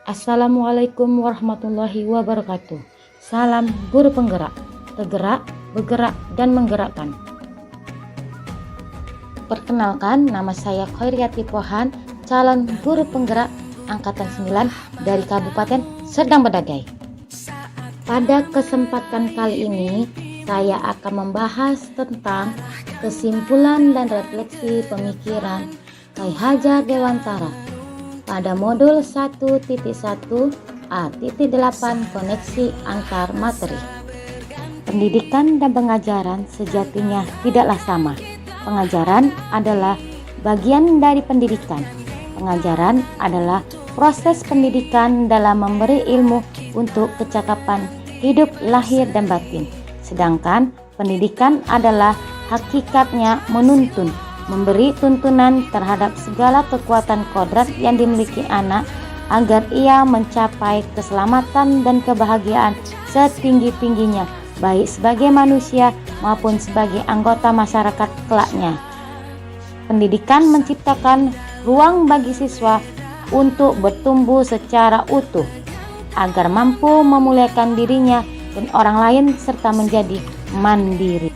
Assalamualaikum warahmatullahi wabarakatuh. Salam guru penggerak, tergerak, bergerak, dan menggerakkan. Perkenalkan, nama saya Khairiati Pohan, calon guru penggerak Angkatan 9 dari Kabupaten Serdang Bedagai. Pada kesempatan kali ini, saya akan membahas tentang kesimpulan dan refleksi pemikiran K. Hajar Dewantara pada modul 1.1a.8 koneksi antar materi. Pendidikan dan pengajaran sejatinya tidaklah sama. Pengajaran adalah bagian dari pendidikan. Pengajaran adalah proses pendidikan dalam memberi ilmu untuk kecakapan hidup lahir dan batin. Sedangkan pendidikan adalah hakikatnya menuntun, memberi tuntunan terhadap segala kekuatan kodrat yang dimiliki anak agar ia mencapai keselamatan dan kebahagiaan setinggi-tingginya, baik sebagai manusia maupun sebagai anggota masyarakat kelaknya. Pendidikan menciptakan ruang bagi siswa untuk bertumbuh secara utuh agar mampu memuliakan dirinya dan orang lain serta menjadi mandiri.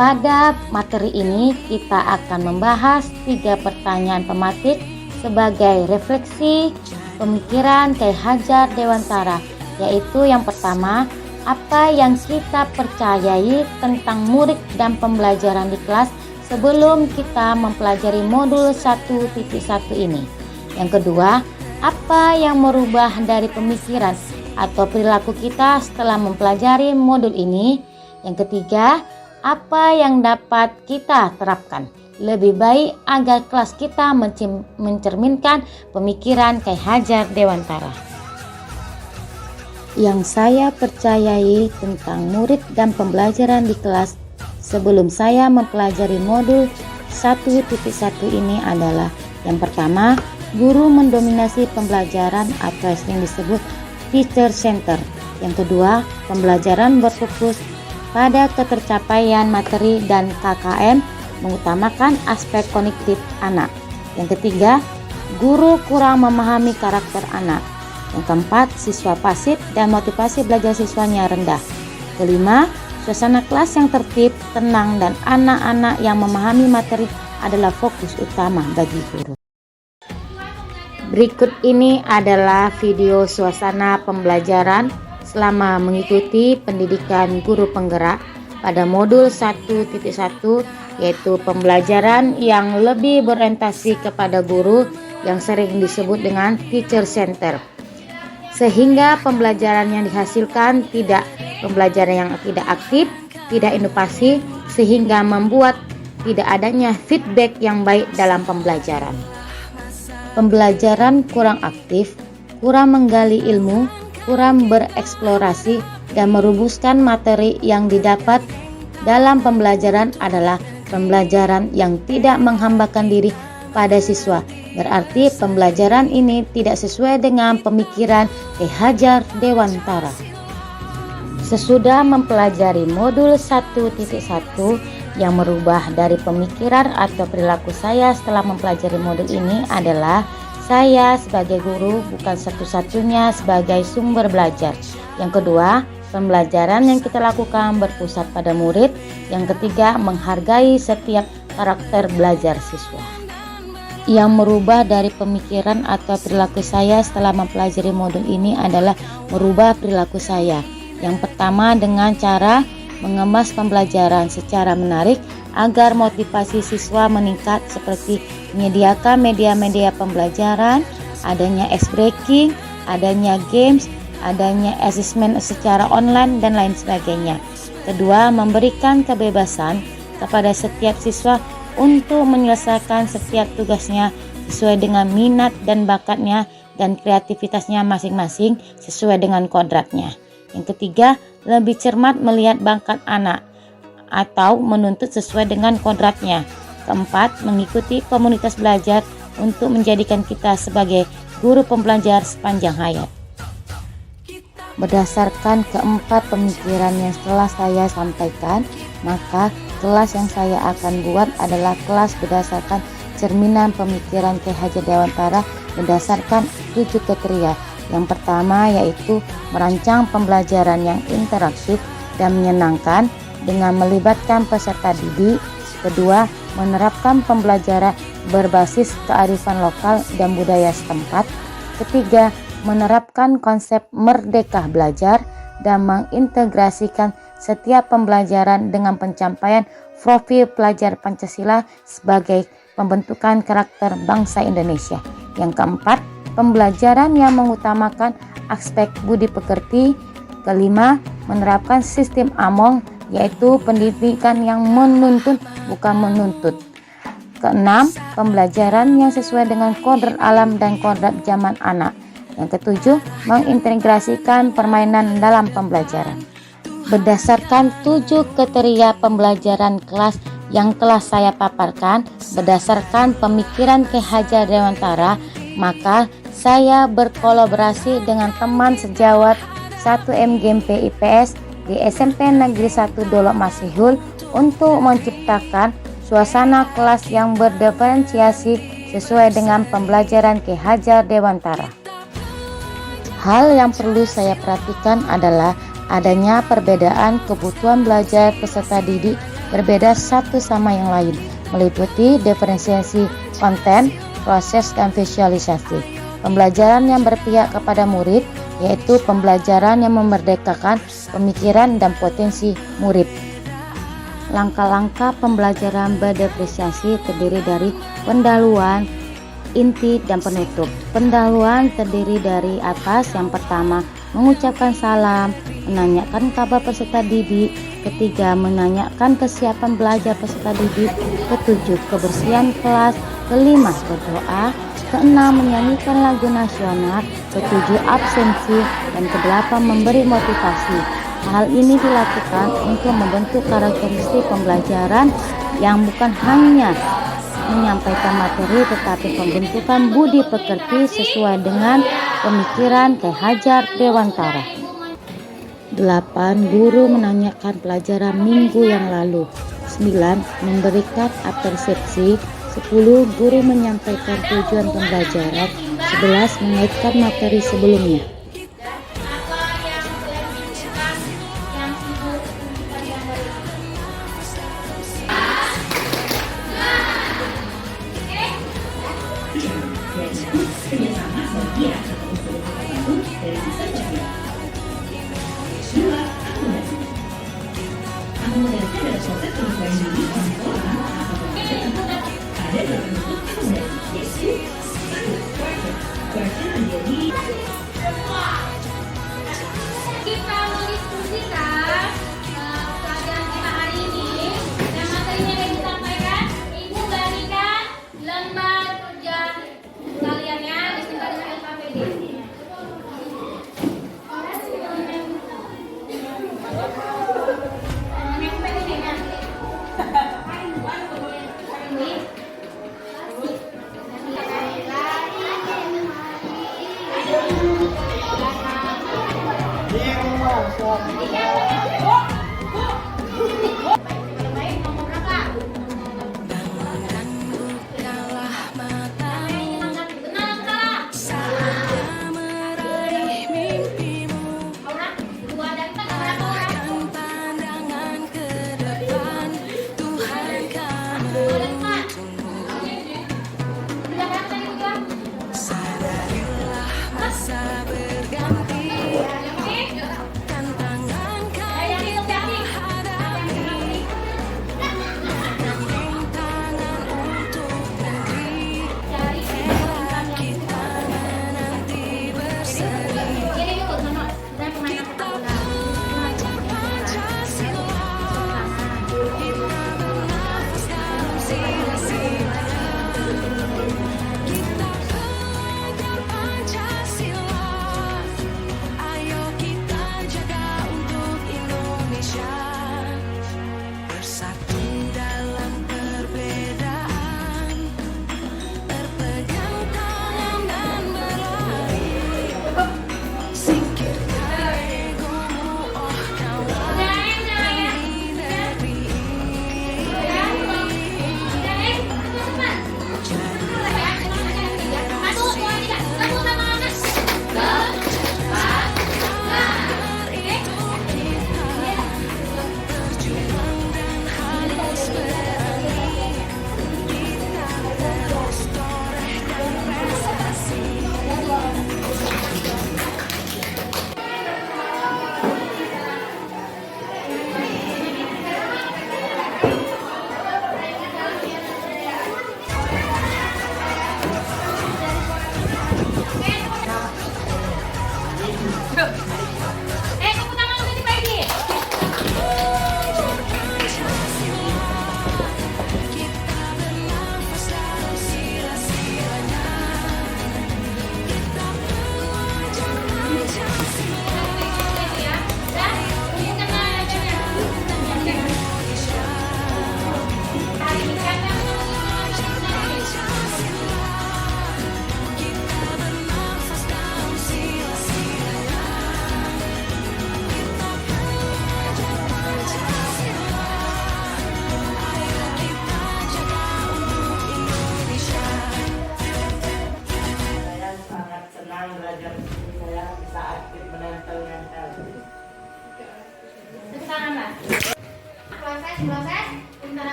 Pada materi ini kita akan membahas 3 pertanyaan tematik sebagai refleksi pemikiran K. Hajar Dewantara, yaitu yang pertama, apa yang kita percayai tentang murid dan pembelajaran di kelas sebelum kita mempelajari modul 1.1 ini. Yang kedua, apa yang merubah dari pemikiran atau perilaku kita setelah mempelajari modul ini. Yang ketiga, apa yang dapat kita terapkan lebih baik agar kelas kita mencerminkan pemikiran K. Hajar Dewantara. Yang saya percayai tentang murid dan pembelajaran di kelas sebelum saya mempelajari modul 1.1 ini adalah: yang pertama, guru mendominasi pembelajaran atau yang disebut teacher center. Yang kedua, pembelajaran berfokus pada ketercapaian materi dan KKM mengutamakan aspek kognitif anak. Yang ketiga, guru kurang memahami karakter anak. Yang keempat, siswa pasif dan motivasi belajar siswanya rendah. Kelima, suasana kelas yang tertib, tenang, dan anak-anak yang memahami materi adalah fokus utama bagi guru. Berikut ini adalah video suasana pembelajaran selama mengikuti pendidikan guru penggerak pada modul 1.1, yaitu pembelajaran yang lebih berorientasi kepada guru yang sering disebut dengan teacher center, sehingga pembelajaran yang dihasilkan tidak pembelajaran yang tidak aktif, tidak inovasi, sehingga membuat tidak adanya feedback yang baik dalam pembelajaran. Pembelajaran kurang aktif, kurang menggali ilmu, kurang bereksplorasi dan merumuskan materi yang didapat dalam pembelajaran adalah pembelajaran yang tidak menghambakan diri pada siswa. Berarti pembelajaran ini tidak sesuai dengan pemikiran K. Hajar Dewantara. Sesudah mempelajari modul 1.1 yang merubah dari pemikiran atau perilaku saya setelah mempelajari modul ini adalah: saya sebagai guru bukan satu-satunya sebagai sumber belajar. Yang kedua, pembelajaran yang kita lakukan berpusat pada murid. Yang ketiga, menghargai setiap karakter belajar siswa. Yang merubah dari pemikiran atau perilaku saya setelah mempelajari modul ini adalah merubah perilaku saya. Yang pertama, dengan cara mengemas pembelajaran secara menarik agar motivasi siswa meningkat, seperti menyediakan media-media pembelajaran, adanya ice breaking, adanya games, adanya assessment secara online, dan lain sebagainya. Kedua, memberikan kebebasan kepada setiap siswa untuk menyelesaikan setiap tugasnya sesuai dengan minat dan bakatnya dan kreativitasnya masing-masing sesuai dengan kodratnya. Yang ketiga, lebih cermat melihat bakat anak atau menuntut sesuai dengan kodratnya. Keempat, mengikuti komunitas belajar untuk menjadikan kita sebagai guru pembelajar sepanjang hayat. Berdasarkan keempat pemikiran yang telah saya sampaikan, maka kelas yang saya akan buat adalah kelas berdasarkan cerminan pemikiran Ki Hajar Dewantara berdasarkan 7 kriteria. Yang pertama yaitu merancang pembelajaran yang interaktif dan menyenangkan dengan melibatkan peserta didik. Kedua, menerapkan pembelajaran berbasis kearifan lokal dan budaya setempat. Ketiga, menerapkan konsep merdeka belajar dan mengintegrasikan setiap pembelajaran dengan pencapaian profil pelajar Pancasila sebagai pembentukan karakter bangsa Indonesia. Yang keempat, pembelajaran yang mengutamakan aspek budi pekerti. Kelima, menerapkan sistem AMONG, yaitu pendidikan yang menuntun bukan menuntut. Keenam, pembelajaran yang sesuai dengan kodrat alam dan kodrat zaman anak. Yang ketujuh, mengintegrasikan permainan dalam pembelajaran. Berdasarkan 7 kriteria pembelajaran kelas yang telah saya paparkan, berdasarkan pemikiran Ki Hajar Dewantara, maka saya berkolaborasi dengan teman sejawat 1M GMP IPS di SMP Negeri 1 Dolok Masihul untuk menciptakan suasana kelas yang berdiferensiasi sesuai dengan pembelajaran Ki Hajar Dewantara. Hal yang perlu saya perhatikan adalah adanya perbedaan kebutuhan belajar peserta didik berbeda satu sama yang lain, meliputi diferensiasi konten, proses, dan visualisasi. Pembelajaran yang berpihak kepada murid, yaitu pembelajaran yang memerdekakan pemikiran dan potensi murid. Langkah-langkah pembelajaran berdiferensiasi terdiri dari pendahuluan, inti, dan penutup. Pendahuluan terdiri dari atas. Yang pertama, mengucapkan salam, menanyakan kabar peserta didik. Ketiga, menanyakan kesiapan belajar peserta didik. Ketujuh, kebersihan kelas. Kelima, berdoa. Keenam, menyanyikan lagu nasional. Ketujuh, absensi. Dan kedelapan, memberi motivasi. Hal ini dilakukan untuk membentuk karakteristik pembelajaran yang bukan hanya menyampaikan materi tetapi pembentukan budi pekerti sesuai dengan pemikiran Ki Hajar Dewantara. 8. Guru menanyakan pelajaran minggu yang lalu. 9. Memberikan persepsi. 10. Guru menyampaikan tujuan pembelajaran. 11. Mengaitkan materi sebelumnya.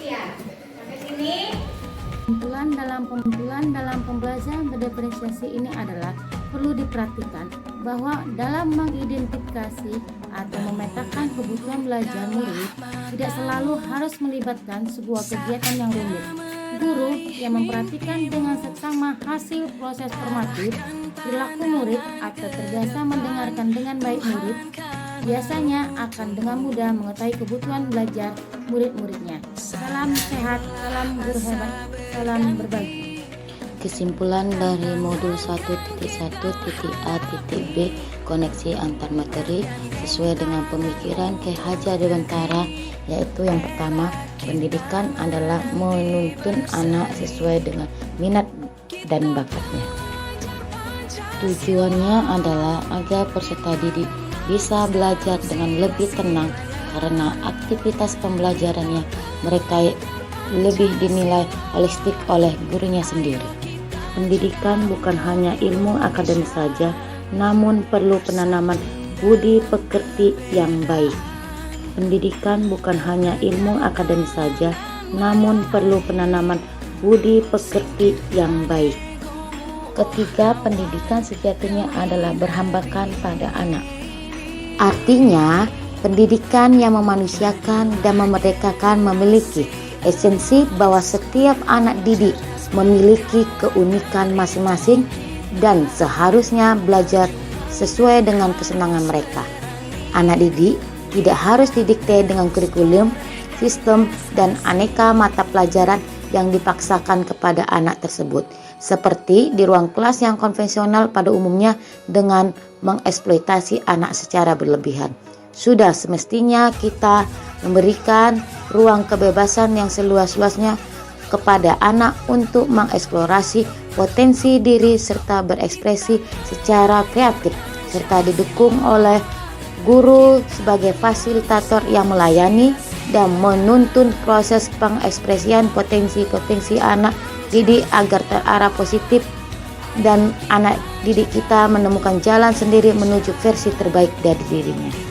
Sekian. Sampai sini. Kesimpulan dalam pembelajaran berdiferensiasi ini adalah perlu diperhatikan bahwa dalam mengidentifikasi atau memetakan kebutuhan belajar murid tidak selalu harus melibatkan sebuah kegiatan yang rumit. Guru yang memperhatikan dengan seksama hasil proses formatif perilaku murid atau terbiasa mendengarkan dengan baik murid biasanya akan dengan mudah mengetahui kebutuhan belajar murid-muridnya. Salam sehat, salam guru hebat, salam berbagi. Kesimpulan dari modul 1.1.A.B koneksi antar materi sesuai dengan pemikiran Ki Hajar Dewantara, yaitu yang pertama, pendidikan adalah menuntun anak sesuai dengan minat dan bakatnya. Tujuannya adalah agar peserta didik bisa belajar dengan lebih tenang karena aktivitas pembelajarannya mereka lebih dinilai holistik oleh gurunya sendiri. Pendidikan bukan hanya ilmu akademis saja, namun perlu penanaman budi pekerti yang baik. Pendidikan bukan hanya ilmu akademis saja, namun perlu penanaman budi pekerti yang baik. Ketiga, pendidikan sejatinya adalah berhambakan pada anak. Artinya, pendidikan yang memanusiakan dan memerdekakan memiliki esensi bahwa setiap anak didik memiliki keunikan masing-masing dan seharusnya belajar sesuai dengan kesenangan mereka. Anak didik tidak harus didikte dengan kurikulum, sistem, dan aneka mata pelajaran yang dipaksakan kepada anak tersebut, seperti di ruang kelas yang konvensional pada umumnya dengan mengeksploitasi anak secara berlebihan. Sudah semestinya kita memberikan ruang kebebasan yang seluas-luasnya kepada anak untuk mengeksplorasi potensi diri serta berekspresi secara kreatif, serta didukung oleh guru sebagai fasilitator yang melayani dan menuntun proses pengekspresian potensi-potensi anak didik agar terarah positif dan anak didik kita menemukan jalan sendiri menuju versi terbaik dari dirinya.